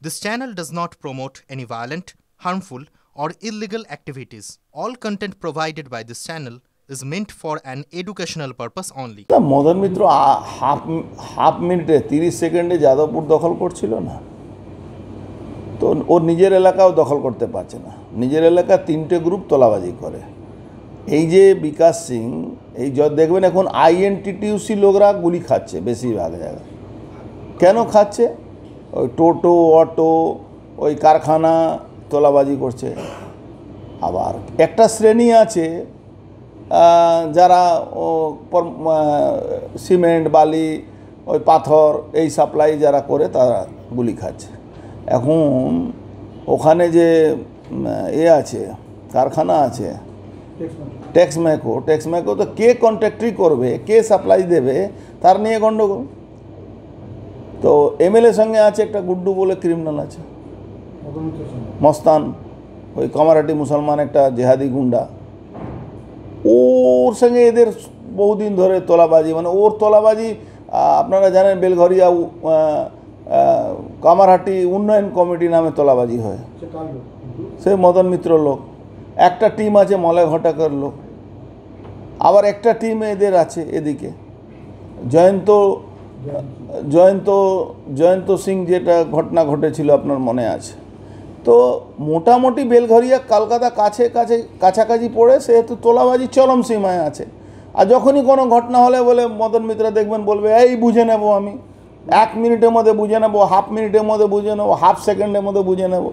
This channel does not promote any violent, harmful, or illegal activities. All content provided by this channel is meant for an educational purpose only. Madan Mitra half মিনিটে 30 সেকেন্ডে যাদবপুর দখল করছিল না, তো ওর নিজের এলাকাও দখল করতে পারছে না। নিজের এলাকা 3টে গ্রুপ তোলাবাজি করে। এই যে বিকাশ সিং, এই দেখবেন এখন আইএনটিটিউসি লোকরা গুলি খাচ্ছে বেশিরভাগ জায়গায়। কেন খাচ্ছে? ওই টোটো, অটো, ওই কারখানা তোলাবাজি করছে। আবার একটা শ্রেণী আছে যারা সিমেন্ট, বালি, ওই পাথর এই সাপ্লাই যারা করে তারা গুলি খাচ্ছে। এখন ওখানে যে আছে কারখানা আছে টেক্সম্যাকো, তো কে কন্ট্রাক্টরি করবে, কে সাপ্লাই দেবে, তার নিয়ে গণ্ডগোল। তো এমএলএ সঙ্গে আছে একটা গুড্ডু বলে ক্রিমিনাল আছে, মস্তান, ওই কামারহাটি মুসলমান একটা জেহাদি গুন্ডা, ওর সঙ্গে এদের বহুদিন ধরে তোলাবাজি, মানে ওর তোলাবাজি আপনারা জানেন বেলঘরিয়া কামারহাটি উন্নয়ন কমিটি নামে তোলাবাজি হয়, সে মদন মিত্র লোক। একটা টিম আছে মলয় ঘটাকার লোক, আবার একটা টিম এদের আছে এদিকে জয়ন্ত সিং, যেটা ঘটনা ঘটেছিল আপনার মনে আছে। তো মোটামুটি বেলঘরিয়া কলকাতা কাছাকাছি পড়ে, সেহেতু তোলাবাজি চরম সীমায় আছে। আর যখনই কোনো ঘটনা হলে বলে মদন মিত্র দেখবেন বলবে এই বুঝে নেব, আমি 1 মিনিটের মধ্যে বুঝে নেব, হাফ মিনিটের মধ্যে বুঝে নেব, হাফ সেকেন্ডের মধ্যে বুঝে নেব।